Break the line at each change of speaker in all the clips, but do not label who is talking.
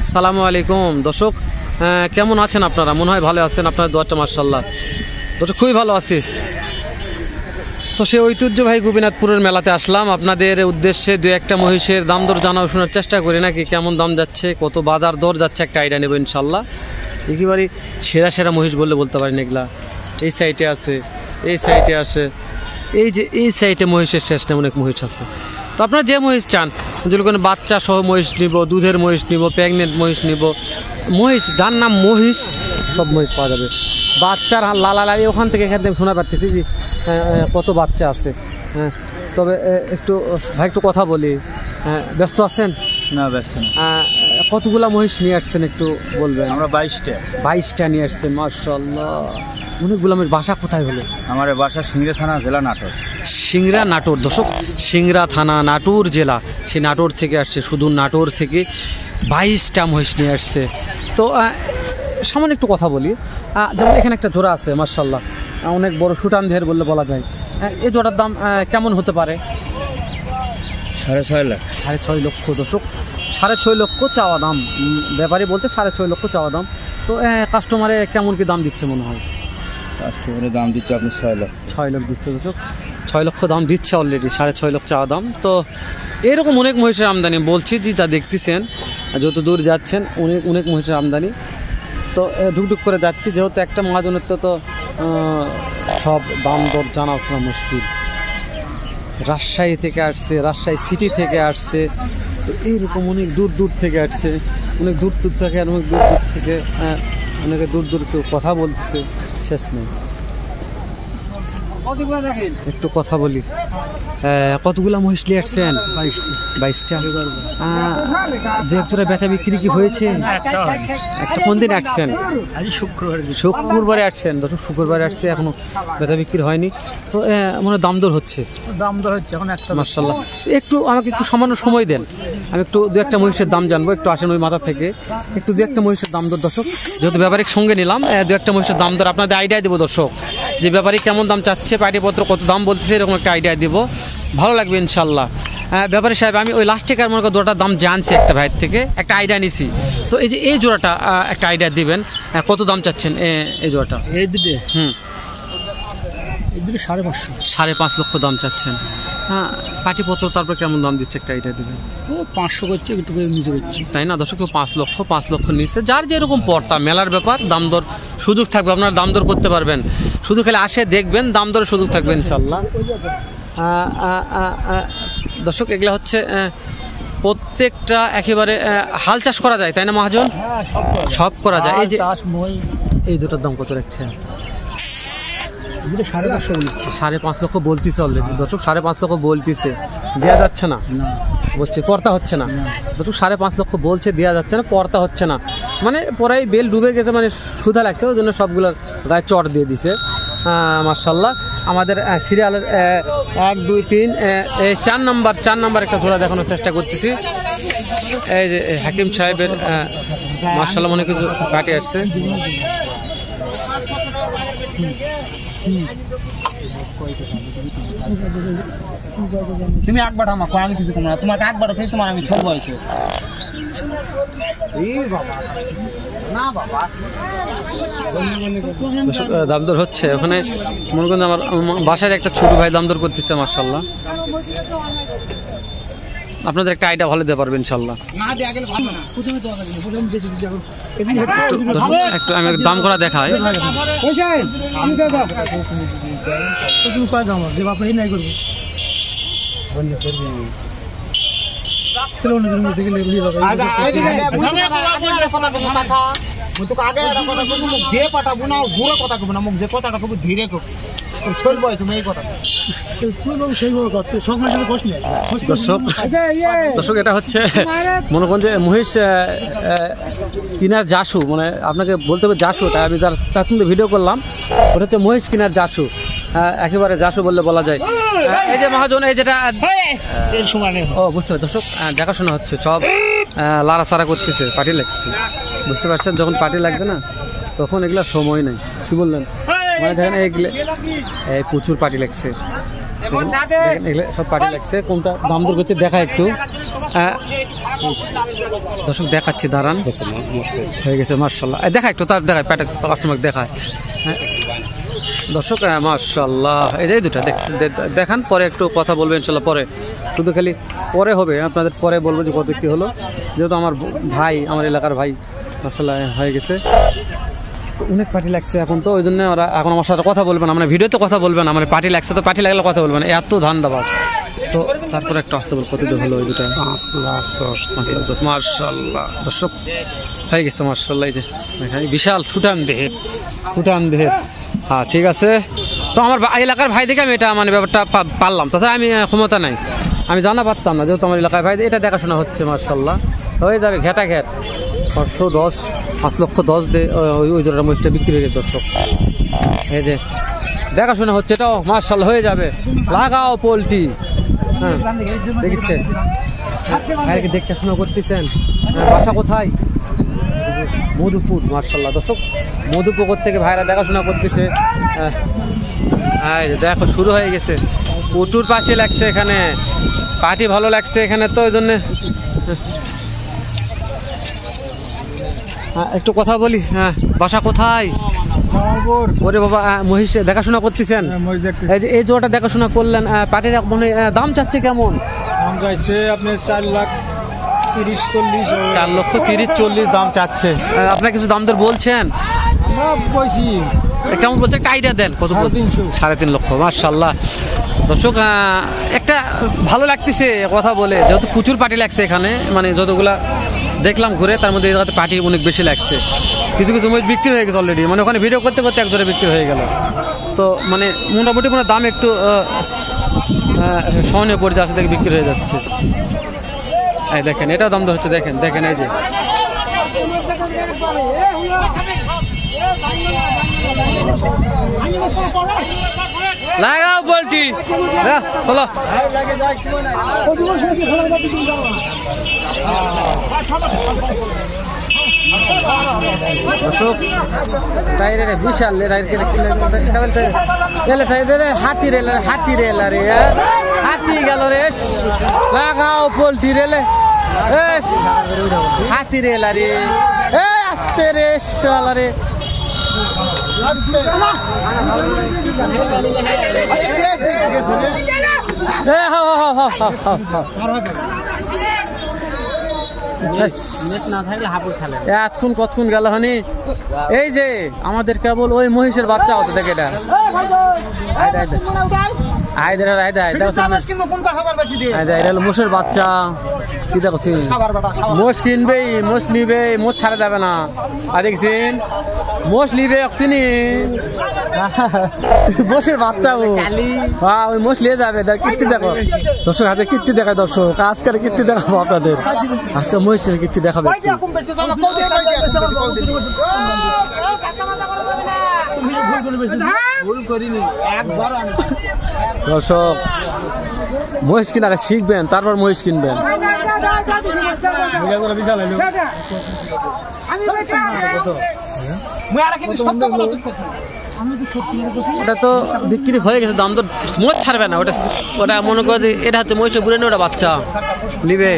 আসসালামু আলাইকুম দর্শক, কেমন আছেন আপনারা? মনে হয় ভালো আছেন, আপনার দোয়াটা মাশাআল্লাহ। দর্শক খুবই ভালো আছি। তো সে ঐতিহ্যবাহী গোপীনাথপুরের মেলাতে আসলাম আপনাদের উদ্দেশ্যে দু একটা মহিষের দাম দর জানাও শোনার চেষ্টা করি, নাকি কেমন দাম যাচ্ছে, কত বাজার দর যাচ্ছে একটা আইডিয়া নেব ইনশাল্লাহ। একেবারে সেরা সেরা মহিষ বললে বলতে পারেন এগুলা। এই সাইডে আছে, এই সাইডে আসে, এই যে এই সাইডে মহিষের শেষ নেই, অনেক মহিষ আছে। তো আপনারা যে মহিষ চান, যদি কোনো বাচ্চা সহ মহিষ নিব, দুধের মহিষ নিব, প্রেগনেন্ট মহিষ নিব, মহিষ যার নাম মহিষ সব মহিষ পাওয়া যাবে। বাচ্চার লালালালি ওখান থেকে এখান থেকে শোনা পাচ্ছি যে কত বাচ্চা আছে। হ্যাঁ, তবে একটু ভাই একটু কথা বলি। ব্যস্ত আছেন?
না, ব্যস্ত না।
কতগুলা মহিষ নিয়ে আসছেন একটু বলবেন?
আমরা
22টা নিয়ে আসছেন, মাশাআল্লাহ। অনেকগুলো মহিষ। বাসা কোথায় হলো?
আমার বাসা সিংড়া থানা, জেলা নাটোর।
সিংড়া নাটোর দর্শক, সিংড়া থানা নাটোর জেলা। সে নাটোর থেকে আসছে, শুধু নাটোর থেকে 22টা মহিষ নিয়ে আসছে। তো সামান্য একটু কথা বলি। যেমন এখানে একটা জোড়া আছে মাশাআল্লাহ, অনেক বড় সুটান দেহের বললে বলা যায়। এই জোড়ার দাম কেমন হতে পারে?
6.5 লাখ।
6.5 লক্ষ দর্শক, 6.5 লক্ষ চাওয়া দাম। ব্যাপারী বলছে 6.5 লক্ষ চাওয়া দাম। তো কাস্টমারে কেমন কি দাম দিচ্ছে মনে হয়?
কাস্টমারের দাম দিচ্ছে আপনি 6 লাখ।
6 লাখ দিচ্ছে দর্শক, 6 লক্ষ দাম দিচ্ছে অলরেডি, 6.5 লক্ষ চাওয়া দাম। তো এরকম অনেক মহিষের আমদানি, বলছি যে যা দেখতেছেন, যত দূর যাচ্ছেন অনেক মহিষের আমদানি। তো ঢুকঢুক করে যাচ্ছি, যেহেতু একটা মহাজনের তো সব দাম দর জানা শোনা মুশকিল। রাজশাহী থেকে আসছে, রাজশাহী সিটি থেকে আসছে, তো এইরকম অনেক দূর দূর থেকে আসছে, অনেক দূর দূর থেকে আর অনেক দূর দূর থেকে অনেকে দূর দূর কেউ কথা বলতেছে, শেষ নেই। একটু কথা বলি। কতগুলা মহিষ নিয়ে আসছেন? 22টা। দু এক জোড়া বেচা বিক্রি কি হয়েছে? একটা। কোন দিন আসছেন? শুক্রবারে আসছেন দর্শক, শুক্রবারে আসছে, এখনো বেচা বিক্রি হয়নি। তো মনে দাম দর হচ্ছে
এখন একটা।
মাশাআল্লাহ। একটু আমাকে একটু সামান্য সময় দেন, আমি একটু দু একটা মহিষের দাম জানবো। একটু আসেন ওই মাথা থেকে, একটু দু একটা মহিষের দাম দর দর্শক, যেহেতু ব্যাপারিক সঙ্গে নিলাম, দু একটা মহিষের দাম দর আপনাদের আইডিয়া দেবো দর্শক, যে ব্যাপারী কেমন দাম চাচ্ছে, পাটিপত্র কত দাম বলতেছে, এরকম একটা আইডিয়া দিব, ভালো লাগবে ইনশাল্লাহ। ব্যাপারী সাহেব, আমি ওই লাস্ট থেকে মনে করি দুটার দাম জানছি একটা ভাইয়ের থেকে, একটা আইডিয়া নিছি। তো এই যে এই জোড়াটা একটা আইডিয়া দিবেন, কত দাম চাচ্ছেন এই জোড়াটা?
এই দুটো
5.5 লক্ষ দাম চাচ্ছেন। হ্যাঁ, পাটিপত্র তারপর কেমন দাম দিচ্ছে একটা আইডিয়া দিবেন?
500 করছে, একটু নিচে করছে,
তাই না দর্শক? 5 লক্ষ নিচে, যার যেরকম পড়তা, মেলার ব্যাপার, দাম দর সুযোগ থাকবে, আপনারা দাম দর করতে পারবেন। শুধু খালি আসে দেখবেন, দাম দরের সুযোগ থাকবে ইনশাল্লাহ। দর্শক, এগুলা হচ্ছে প্রত্যেকটা একেবারে হাল চাষ করা যায়, তাই না মহাজন? সব করা যায়। এই যে এই দুটোর দাম কত রাখছেন? 5.5 লক্ষ বলতেছে অলরেডি দর্শক, 5.5 লক্ষ বলতেছে, দেওয়া যাচ্ছে না, বলছে পর্তা হচ্ছে না দর্শক। 5.5 লক্ষ বলছে, দেওয়া যাচ্ছে না, পর্তা হচ্ছে না, মানে পরাই বেল ডুবে গেছে, মানে সুধা লাগছে, ওই জন্য সবগুলোর গায়ে চট দিয়ে দিছে। মাশাআল্লাহ। আমাদের সিরিয়ালের 1, 2, 3 এই 4 নাম্বার একটা ঘোড়া দেখানোর চেষ্টা করতেছি। এই যে হাকিম সাহেবের মাশাআল্লাহ মনে কিছু কাটে আসছে।
তুমি একবার আমাকে, আমি কিছু কম না, তোমাকে একবার খেয়ে তোমার আমি সব বয়সে।
দাম দর হচ্ছে ওখানে, মনে করেন আমার বাসার একটা ছোট ভাই দাম দর করতেছে মাশাআল্লাহ। আপনাদের একটা আইডিয়া ভালো দিতে পারবেন ইনশাল্লাহ। একটু আমি দাম করা দেখাই।
ধীরে পাঠাবো না, ঘুরে কথা কব না, মুখ যে কথাটা খুব ধীরে কব, শোল বয়সে এই কথা।
দর্শক, এটা হচ্ছে মনে করেন যে মহিষ কিনার জাসু, মানে আপনাকে বলতে হবে জাসু, তাই আমি তার কিন্তু ভিডিও করলাম, ওটা হচ্ছে মহিষ কিনার জাসু, একেবারে জাসু বললে বলা যায়। এই যে মহাজন, এই যেটা বুঝতে পারছি দর্শক, দেখাশোনা হচ্ছে, সব লাড়াচাড়া করতেছে, পার্টি লাগছে, বুঝতে পারছেন? যখন পার্টি লাগবে না তখন এগুলা সময় নেই। কি বললেন? মানে দেখেন এইগুলো প্রচুর পার্টি লাগছে, এগুলো সব পাটি লাগছে, কোনটা দাম দর করছে দেখা একটু। দর্শক দেখাচ্ছি, দাঁড়ান। হয়ে গেছে মাশাআল্লাহ, দেখা একটু তার দেখায় প্যাটের কাস্টমার দেখায়। দর্শক মাশাআল্লাহ, এই যে দুটা দেখান, পরে একটু কথা বলবেন ইনশাআল্লাহ। পরে শুধু খালি পরে হবে, আপনাদের পরে বলবো যে কত কী হলো, যেহেতু আমার ভাই, আমার এলাকার ভাই মাশাআল্লাহ হয়ে গেছে। অনেক পার্টি লাগছে এখন, তো ওই জন্য ওরা এখন আমার সাথে কথা বলবেন, আমরা ভিডিওতে কথা বলবেন, আমার পার্টি লাগছে তো পার্টি লাগলে কথা বলবেন, এত ধান্দাবাজ। তো তারপরে একটা আসতে বল, কত হলো ওই দুটা? 5,10,000 মাশাআল্লাহ। দর্শক হয়ে গেছে মাশাআল্লাহ, এই যে বিশাল ফুটান দেহের। হ্যাঁ ঠিক আছে, তো আমার এলাকার ভাই দেখে আমি এটা মানে ব্যাপারটা পারলাম, তাছাড়া আমি ক্ষমতা নাই, আমি জানা পারতাম না, যেহেতু আমার এলাকার ভাই এটা দেখাশোনা হচ্ছে মাশাআল্লাহ। হয়ে যাবে ঘেটা 5,10,000 দিয়ে ওই জোড়াটা মহিষটা বিক্রি হয়ে গেছে। দর্শক এই যে দেখাশোনা হচ্ছে, এটাও মাশাআল্লাহ হয়ে যাবে। লাগাও পোলট্রি, হ্যাঁ দেখছেন, ভাইকে দেখাশোনা করতেছেন। বাসা কোথায়? মধুপুর। মাশাআল্লাহ দর্শক, মধুপুর থেকে ভাইরা দেখাশোনা করতেছে। দেখো শুরু হয়ে গেছে, প্রচুর পাঁচি লাগছে এখানে, পাটি ভালো লাগছে এখানে, তো ওই জন্যে একটু কথা বলি। হ্যাঁ, বাসা কোথায়? ওরে বাবা, মহিষ দেখাশোনা করতেছেন, এই জোড়াটা দেখাশোনা করলেন, পাটির মনে দাম চাচ্ছে কেমন?
দাম চাইছে আপনার 4,30,40।
4,30,40 দাম চাচ্ছে। আপনার কিছু দাম দর বলছেন? কেমন বলছে? একটা আইডিয়া দেন, কত? 3.5 লক্ষ। মাশাআল্লাহ দর্শক, একটা ভালো লাগতেছে কথা বলে, যেহেতু প্রচুর পাটি লাগছে এখানে, মানে যতগুলা দেখলাম ঘুরে তার মধ্যে এই জায়গাতে পাটি অনেক বেশি লাগছে। কিছু মহিষ বিক্রি হয়ে গেছে অলরেডি, মানে ওখানে ভিডিও করতে করতে একজোড়া বিক্রি হয়ে গেল। তো মানে মোটামুটি মানে দাম একটু সহনীয় পর্যায়ে আছে, থেকে বিক্রি হয়ে যাচ্ছে। এই দেখেন, এটাও দাম দর হচ্ছে, দেখেন এই যে লাগাও পোলট্রি, হলো দর্শক টাইরে বিশাল হাতি রেল রে, হাতি গেল রে, লাগাও পোলট্রি রেলে, হাতি রেল রে, আসতে রে রে। এতক্ষণ কতক্ষণ গেল হানি, এই যে আমাদের কেবল ওই মহিষের বাচ্চা হতে থাকে, এটা মোষের বাচ্চা। কি দেখছি, মোষ কিনবেই, মোষ নিবে, মোষ ছাড়া যাবে না। আর দেখছেন মোষ নিবে, চিনি মোষের বাচ্চা, হ্যাঁ ওই মোষ নিয়ে যাবে। কীর্তি দেখো দর্শক, হাতে কীর্তি দেখায় দর্শক, আজকের কীর্তি দেখাবো আপনাদের, আজকে মহিষের কীর্তি দেখাবে। দর্শক মহিষ কিনা শিখবেন, তারপর মহিষ কিনবেন। ওটা তো বিক্রি হয়ে গেছে, দাম তো মোষ ছাড়বে না। ওটা মনে করে এটা হচ্ছে মহিষের বুড়ে ওটা বাচ্চা নিবে।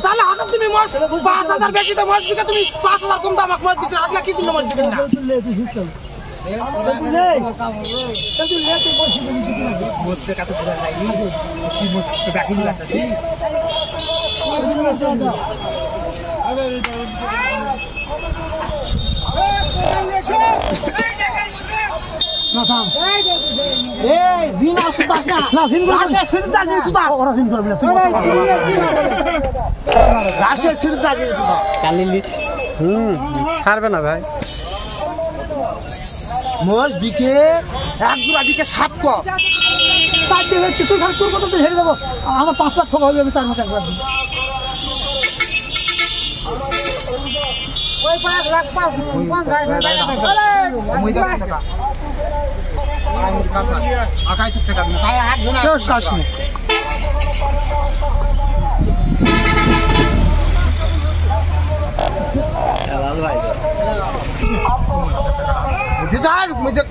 তাহলে হঠাৎ তুমি 5,000 বেশি তো মাছ বিকা, তুমি 5,000 কম দাম মাছ দিচ্ছেন, আজকে কি জন্য মাছ দিবেন না?
ছাড়বে না ভাই,
মোষ বিকে 1 জোড়া দিকে 7 কম 7 দিয়ে হচ্ছে। তুই খালি তোর কথা তুই হেরে যাবো, আমার 5 লাখ টাকা হবে, আমি 4 মাস একবার দিই। ওই 5 লাখ 5 কেউ শ্বাস নেই।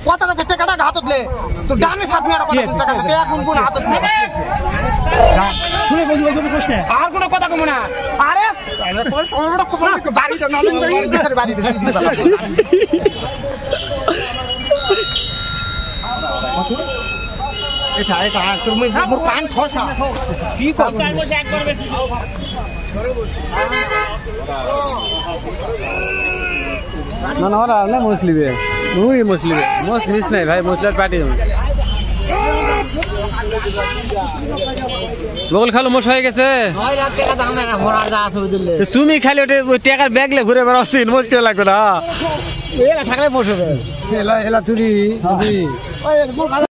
কথাটা টাকাটা হাতত লে তো ডানে সাত নিয়ে টাকা এখন কোন হাতত লে আর কোনো কথা কমো না। আরে কান ঠসা কি
না না ওরা না মুসলিমে ওই মুসলিমে মোস মিস নাই ভাই মুসলিম পার্টি বগল খালো মোশ হয়ে গেছে তুমি খালি ওই টাকার ব্যাগ লে ঘুরে বেড়াচ্ছি মুশকিল লাগবে না
থাকলে বসে
এলা তুই